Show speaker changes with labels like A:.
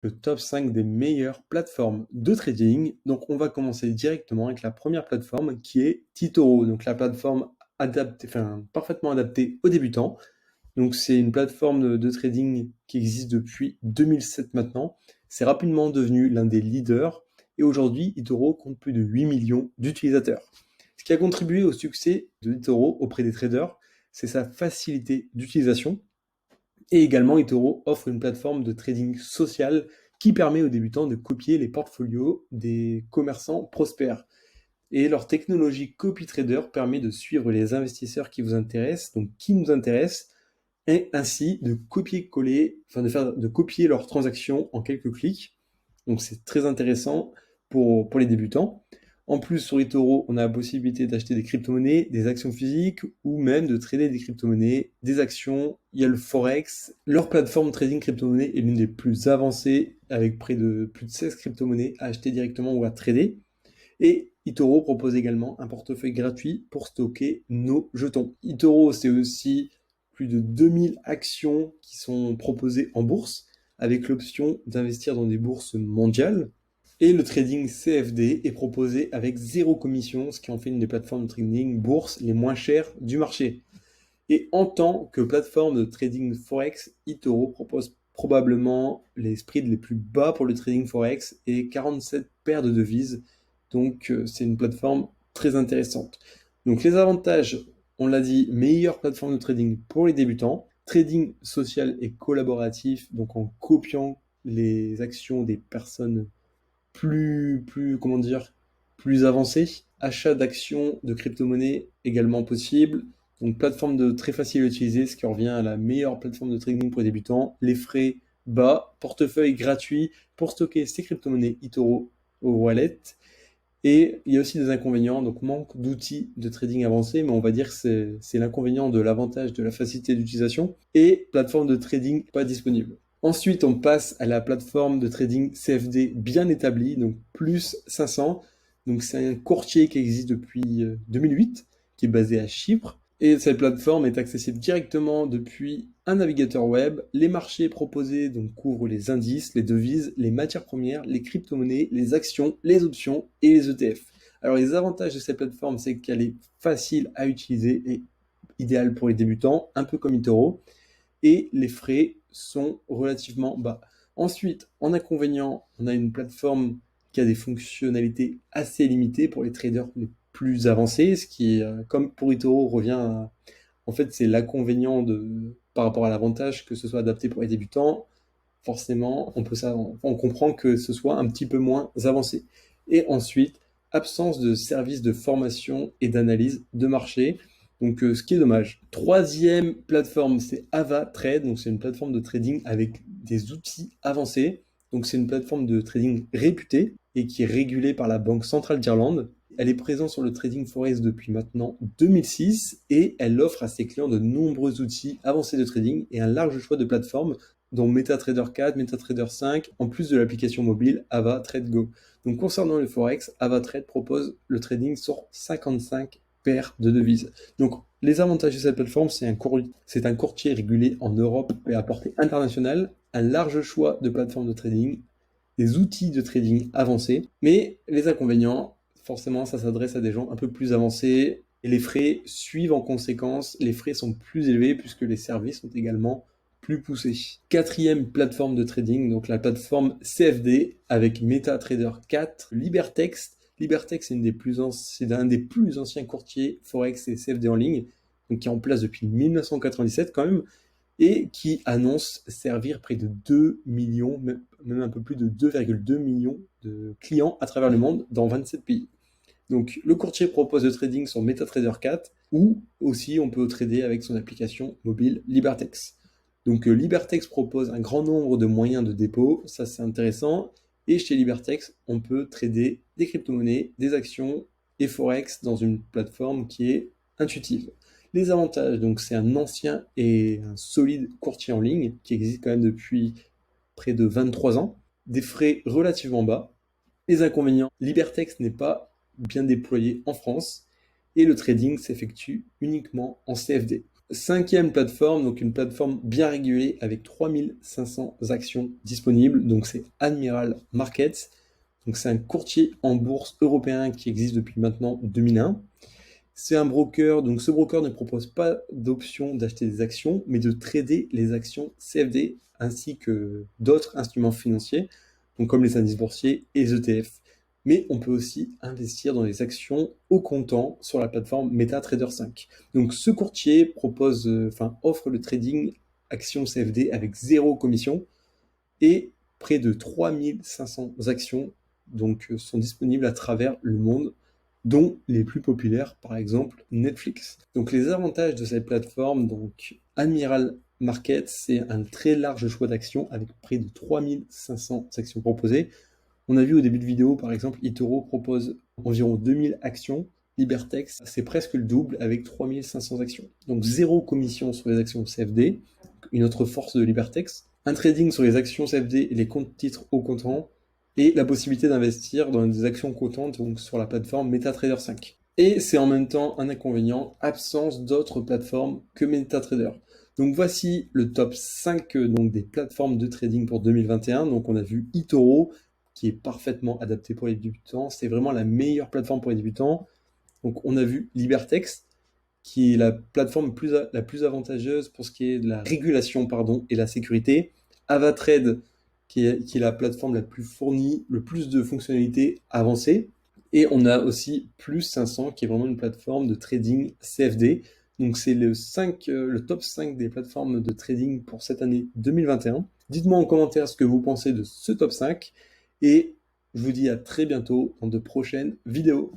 A: Le top 5 des meilleures plateformes de trading. Donc, on va commencer directement avec la première plateforme qui est Titoro. Donc, la plateforme adaptée, parfaitement adaptée aux débutants. Donc, c'est une plateforme de trading qui existe depuis 2007 maintenant. C'est rapidement devenu l'un des leaders. Et aujourd'hui, eToro compte plus de 8 millions d'utilisateurs. Ce qui a contribué au succès de eToro auprès des traders, c'est sa facilité d'utilisation. Et également, eToro offre une plateforme de trading social qui permet aux débutants de copier les portfolios des commerçants prospères. Et leur technologie CopyTrader permet de suivre les investisseurs qui vous intéressent, donc qui nous intéressent, et ainsi de copier-coller, de copier leurs transactions en quelques clics. Donc c'est très intéressant pour les débutants. En plus, sur eToro, on a la possibilité d'acheter des crypto-monnaies, des actions physiques ou même de trader des crypto-monnaies, des actions. Il y a le Forex. Leur plateforme trading crypto-monnaies est l'une des plus avancées avec près de plus de 16 crypto-monnaies à acheter directement ou à trader. Et eToro propose également un portefeuille gratuit pour stocker nos jetons. eToro, c'est aussi plus de 2000 actions qui sont proposées en bourse avec l'option d'investir dans des bourses mondiales. Et le trading CFD est proposé avec zéro commission, ce qui en fait une des plateformes de trading bourse les moins chères du marché. Et en tant que plateforme de trading Forex, eToro propose probablement les spreads les plus bas pour le trading Forex et 47 paires de devises. Donc c'est une plateforme très intéressante. Donc les avantages, on l'a dit, meilleure plateforme de trading pour les débutants, trading social et collaboratif, donc en copiant les actions des personnes comment dire, plus avancé. Achat d'actions de crypto-monnaies également possible. Donc plateforme très facile à utiliser, ce qui revient à la meilleure plateforme de trading pour les débutants. Les frais bas, portefeuille gratuit pour stocker ces crypto-monnaies eToro au wallet. Et il y a aussi des inconvénients, donc manque d'outils de trading avancés, mais on va dire que c'est l'inconvénient de l'avantage de la facilité d'utilisation, et plateforme de trading pas disponible. Ensuite, on passe à la plateforme de trading CFD bien établie, donc plus 500. Donc c'est un courtier qui existe depuis 2008, qui est basé à Chypre. Et cette plateforme est accessible directement depuis un navigateur web. Les marchés proposés donc couvrent les indices, les devises, les matières premières, les crypto-monnaies, les actions, les options et les ETF. Alors les avantages de cette plateforme, c'est qu'elle est facile à utiliser et idéale pour les débutants, un peu comme eToro, et les frais sont relativement bas. Ensuite, en inconvénient, on a une plateforme qui a des fonctionnalités assez limitées pour les traders les plus avancés, ce qui, comme pour eToro, revient à... En fait, c'est l'inconvénient par rapport à l'avantage que ce soit adapté pour les débutants. Forcément, on comprend que ce soit un petit peu moins avancé. Et ensuite, absence de services de formation et d'analyse de marché. Donc, ce qui est dommage. Troisième plateforme, c'est AvaTrade. Donc, c'est une plateforme de trading avec des outils avancés. Donc, c'est une plateforme de trading réputée et qui est régulée par la Banque centrale d'Irlande. Elle est présente sur le trading forex depuis maintenant 2006 et elle offre à ses clients de nombreux outils avancés de trading et un large choix de plateformes dont MetaTrader 4, MetaTrader 5, en plus de l'application mobile AvaTrade Go. Donc concernant le Forex, AvaTrade propose le trading sur 55 paires de devises. Donc les avantages de cette plateforme, c'est un courtier régulé en Europe et à portée internationale, un large choix de plateformes de trading, des outils de trading avancés, mais les inconvénients, forcément, ça s'adresse à des gens un peu plus avancés et les frais suivent en conséquence. Les frais sont plus élevés puisque les services sont également plus poussés. Quatrième plateforme de trading, donc la plateforme CFD avec MetaTrader 4, Libertex. Libertex, c'est un des plus anciens courtiers Forex et CFD en ligne, donc qui est en place depuis 1997 quand même, et qui annonce servir près de 2 millions, même un peu plus de 2,2 millions de clients à travers le monde dans 27 pays. Donc le courtier propose le trading sur MetaTrader 4 ou aussi on peut trader avec son application mobile Libertex. Donc Libertex propose un grand nombre de moyens de dépôt, ça c'est intéressant. Et chez Libertex, on peut trader des crypto-monnaies, des actions et Forex dans une plateforme qui est intuitive. Les avantages, donc c'est un ancien et un solide courtier en ligne qui existe quand même depuis près de 23 ans, des frais relativement bas. Les inconvénients, Libertex n'est pas bien déployé en France et le trading s'effectue uniquement en CFD. Cinquième plateforme, donc une plateforme bien régulée avec 3500 actions disponibles, donc c'est Admiral Markets. Donc c'est un courtier en bourse européen qui existe depuis maintenant 2001. C'est un broker, donc ce broker ne propose pas d'option d'acheter des actions, mais de trader les actions CFD ainsi que d'autres instruments financiers, donc comme les indices boursiers et les ETF. Mais on peut aussi investir dans les actions au comptant sur la plateforme MetaTrader 5. Donc ce courtier propose, offre le trading actions CFD avec zéro commission et près de 3500 actions sont disponibles à travers le monde, dont les plus populaires, par exemple Netflix. Donc les avantages de cette plateforme, donc Admiral Market, c'est un très large choix d'actions avec près de 3500 actions proposées. On a vu au début de vidéo, par exemple, eToro propose environ 2000 actions. Libertex, c'est presque le double avec 3500 actions. Donc zéro commission sur les actions CFD, une autre force de Libertex. Un trading sur les actions CFD et les comptes titres au comptant. Et la possibilité d'investir dans des actions cotantes donc sur la plateforme MetaTrader 5. Et c'est en même temps un inconvénient, absence d'autres plateformes que MetaTrader. Donc voici le top 5 des plateformes de trading pour 2021. Donc on a vu eToro, qui est parfaitement adapté pour les débutants. C'est vraiment la meilleure plateforme pour les débutants. Donc on a vu Libertex, qui est la plateforme la plus avantageuse pour ce qui est de la régulation et la sécurité. Avatrade, qui est la plateforme la plus fournie, le plus de fonctionnalités avancées. Et on a aussi Plus 500, qui est vraiment une plateforme de trading CFD. Donc c'est le top 5 des plateformes de trading pour cette année 2021. Dites-moi en commentaire ce que vous pensez de ce top 5. Et je vous dis à très bientôt dans de prochaines vidéos.